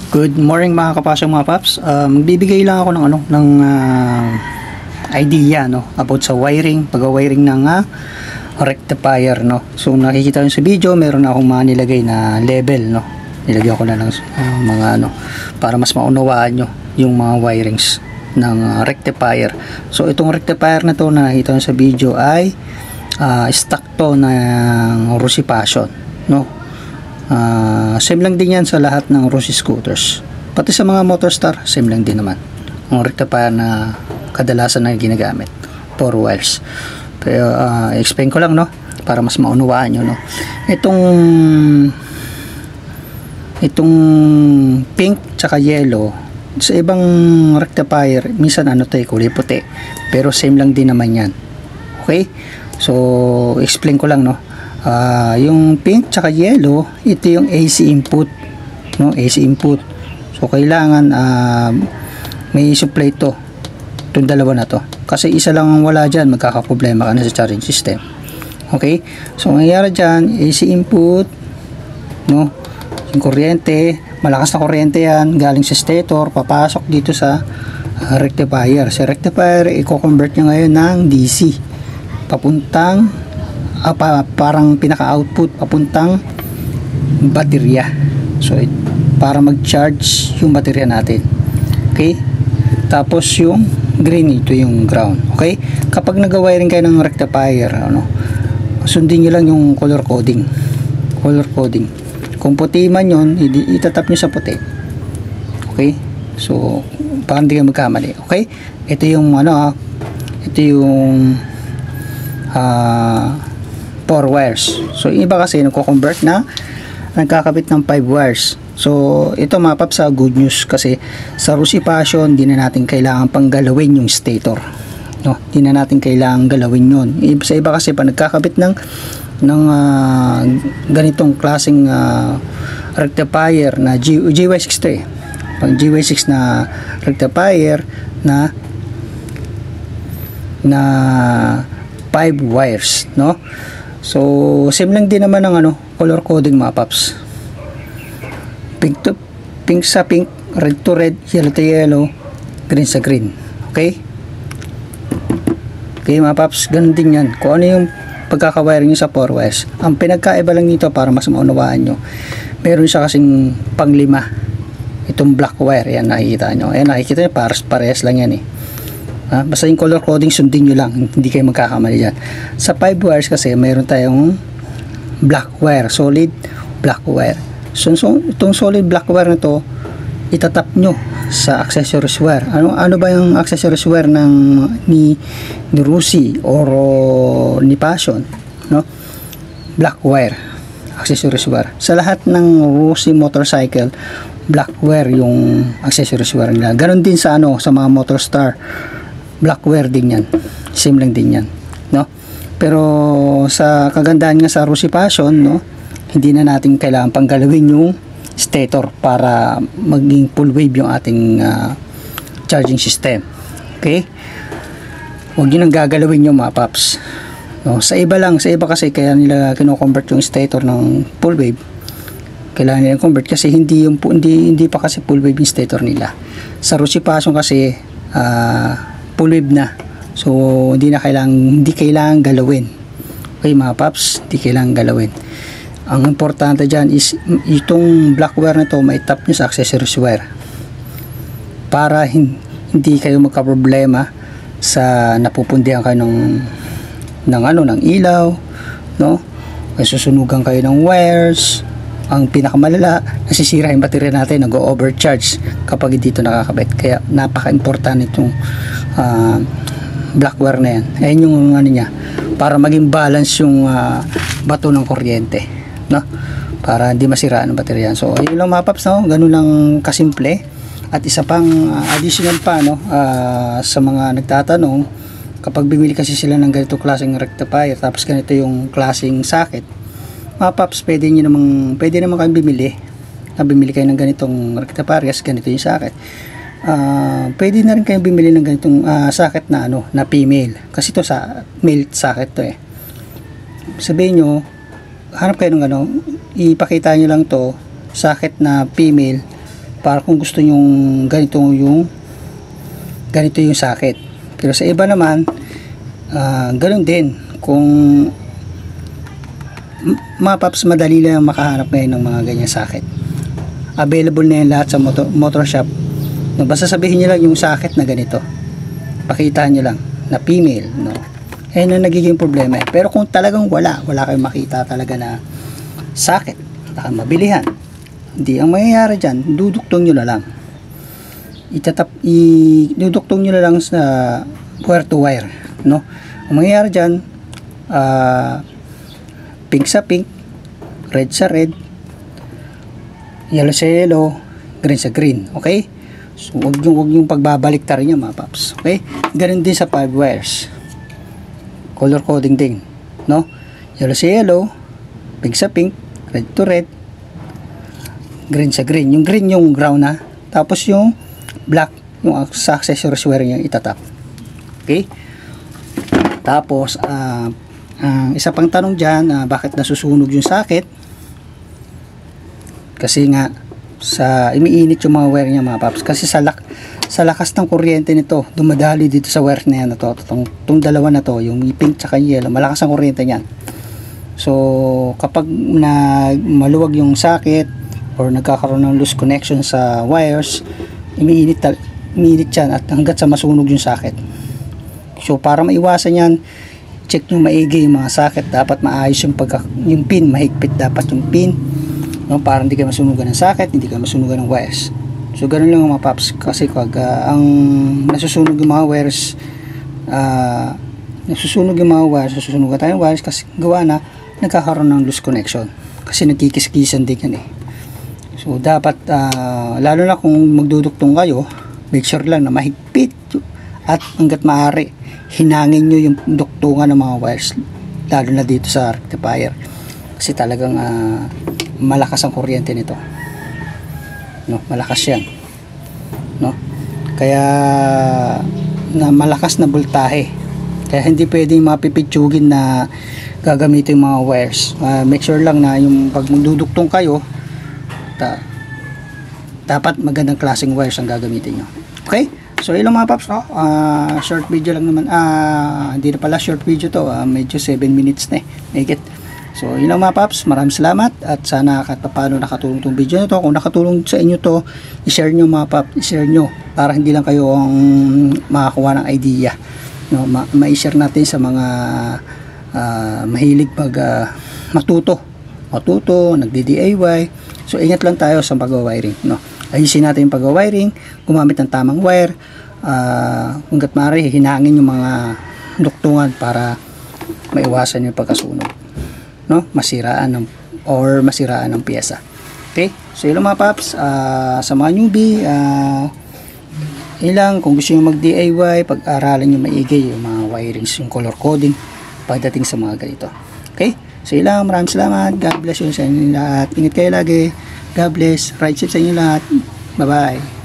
Good morning mga kapasong mga paps. Magbibigay lang ako ng idea about sa wiring, pag-wiring ng rectifier So nakikita niyo sa video, meron akong mga nilagay na level Nilagyan ko na lang mga para mas maunawaan niyo yung mga wirings ng rectifier. So itong rectifier na to na nakikita niyo sa video ay stock to ng Rossi Passion, same lang din yan sa lahat ng Rossi scooters, pati sa mga Motorstar same lang din naman ang rectifier na kadalasan na ginagamit, 4 wires. Pero explain ko lang para mas maunawaan nyo itong pink tsaka yellow sa ibang rectifier minsan kulay puti, pero same lang din naman yan. Okay, so explain ko lang yung pink tsaka yellow, ito yung AC input, AC input. So kailangan may supply itong dalawa na to, kasi isa lang ang wala dyan, magkakaproblema ka na sa charging system. Okay, so ang nangyayari dyan, AC input, yung kuryente, malakas na kuryente yan, galing sa stator, papasok dito sa rectifier. Sa rectifier, i-convert nyo ngayon ng DC papuntang parang pinaka-output papuntang baterya. So para mag-charge yung baterya natin. Okay, tapos yung green, ito yung ground. Okay, kapag nag-wiring kayo ng rectifier, sundin nyo lang yung color coding. Kung puti man yun, itatap nyo sa puti. Okay, so para hindi kayo magkamali. Okay, ito yung ito yung 4 wires. So yung iba kasi nagko-convert na nagkakabit ng 5 wires. So ito mga paps, good news, kasi sa Rossi Passion di na natin kailangan pang galawin yung stator. Di na natin kailangan galawin yun. Sa iba kasi pa nagkakabit ng ganitong klaseng rectifier na GY6 to pang GY6 na rectifier na 5 wires, so same lang din naman ng color coding mga paps. Pink sa pink, red to red, yellow to yellow, green sa green. Okay mga paps, ganun din yan kung ano yung pagkakawiring nyo sa 4 wires. Ang pinagkaiba lang nito para mas maunawaan nyo, meron siya kasing pang 5, itong black wire, yan nakikita nyo, nakikita nyo, parehas lang yan basta yung color coding sundin nyo lang, hindi kayo magkakamali dyan. Sa 5 wires kasi mayroon tayong black wire, solid black wire. So itong solid black wire na to, itatap nyo sa accessories wire. Ano ba yung accessories wire ni Rossi or ni Passion, black wire, accessories wire. Sa lahat ng Rossi motorcycle, black wire yung accessories wire nila. Ganon din sa sa mga Motorstar, black wire din yan, same lang din yan, pero sa kagandahan nga sa Rossi Passion, hindi na natin kailangan pang galawin yung stator para maging full wave yung ating charging system. Okay, huwag nyo nang gagalawin yung mga paps. Sa iba kasi kaya nila kino-convert yung stator ng full wave, kailangan nila convert kasi hindi pa kasi full wave yung stator nila. Sa Rossi Passion kasi full wave na, so hindi kailangan galawin. Okay mga paps, hindi kailangan galawin. Ang importante dyan is itong black wire na to, maitap nyo sa accessories wire para hindi kayo magka-problema sa napupundihan kayo ng ilaw, susunugan kayo ng wires. Ang pinakamalala, nasisira yung baterya natin, nag-overcharge kapag dito nakakabit. Kaya napaka-importante itong black wire na yan. Ayan yung niya, para maging balance yung bato ng kuryente, para hindi masiraan ang baterya. So yun lang mga paps, ganun lang kasimple. At isa pang additional pa sa mga nagtatanong, kapag bumili kasi sila ng ganito klaseng rectifier tapos ganito yung klaseng socket, mga paps, pwede naman kayong bumili kayo ng ganitong rectifier, ganito yung socket. Pwede na rin kayong bumili ng ganitong socket na na female, kasi to sa male socket to Sabihin nyo, hanap kayo ng ipakita nyo lang to socket na female para kung gusto nyong ganito yung sakit. Pero sa iba naman, ganun din. Kung mga paps, madali lang makahanap ngayon ng mga ganyan sakit. Available na yan lahat sa motor shop. No, basta sabihin nyo lang yung sakit na ganito, pakitaan nyo lang na female, no? Ayun ang nagiging problema. Pero kung talagang wala kayong makita talaga na sakit na mabilihan, hindi, ang mangyayari dyan, duduktong nyo na lang, duduktong nyo na lang sa wire to wire, no? Ang mangyayari dyan, pink sa pink, red sa red, yellow sa yellow, green sa green. Okay, so wag yung pagbabalik niya mga paps. Okay, ganun din sa 5 wires, color coding din, no? Yellow sa yellow, pink sa pink, red to red, green sa green. Yung green yung ground na, tapos yung black yung sa accessories wire niya itatap. Okay, tapos isa pang tanong dyan, bakit nasusunog yung sakit? Kasi nga umiinit yung mga wire niya mga paps, kasi sa lakas ng kuryente nito dumadali dito sa wire na yan, itong dalawa na to, yung pink tsaka yellow, malakas ang kuryente niyan. So kapag maluwag yung sakit or nagkakaroon ng loose connection sa wires, umiinit yan at hanggat sa masunog yung sakit. So para maiwasan yan, check nyo maigi yung mga sakit. Dapat maayos yung pin, mahigpit dapat yung pin, no? Para hindi kayo masunugan ng sakit, hindi kayo masunugan ng wires. So ganun lang mga paps, kasi pag ang nasusunog yung mga wires, nasusunugan tayo ng wires kasi gawa na nagkakaroon ng loose connection, kasi nagkikis-kisan din yan eh. So dapat lalo na kung magduduktong kayo, make sure lang na mahigpit at hanggat maaari hinangin nyo yung duktungan ng mga wires, lalo na dito sa rectifier, kasi talagang malakas ang kuryente nito, no? Malakas yan, no? Kaya malakas na voltahe, kaya hindi pwedeng mapipitsugin na gagamitin yung mga wires. Make sure lang na yung pag magduduktong kayo, dapat magandang klaseng wires ang gagamitin nyo. Okay, so ilang mga paps, no? Short video lang naman, hindi na pala short video to, medyo 7 minutes na eh, so ilang mga paps, maraming salamat at sana kahit paano nakatulong tong video na to. Kung nakatulong sa inyo to, i-share nyo mga paps, i-share nyo para hindi lang kayo ang makakuha ng idea, no? Ma-share natin sa mga mahilig matuto, nagdi-DIY. So ingat lang tayo sa pag-wiring, no? Ayusin natin yung pag-wiring, gumamit ng tamang wire, hanggat maaari hinangin yung mga duktungan para maiwasan yung pagkasunog, no? Masiraan ng piyesa. Okay, so yun mga paps, sa mga newbie, ilang kung gusto nyo mag-DIY, pag-aralan nyo maigi yung mga wirings, yung color coding pagdating sa mga ganito. Okay, so ilang, maraming salamat, God bless you sa inyo lahat, ingat kayo lagi, God bless, right safe sa inyo lahat, bye bye.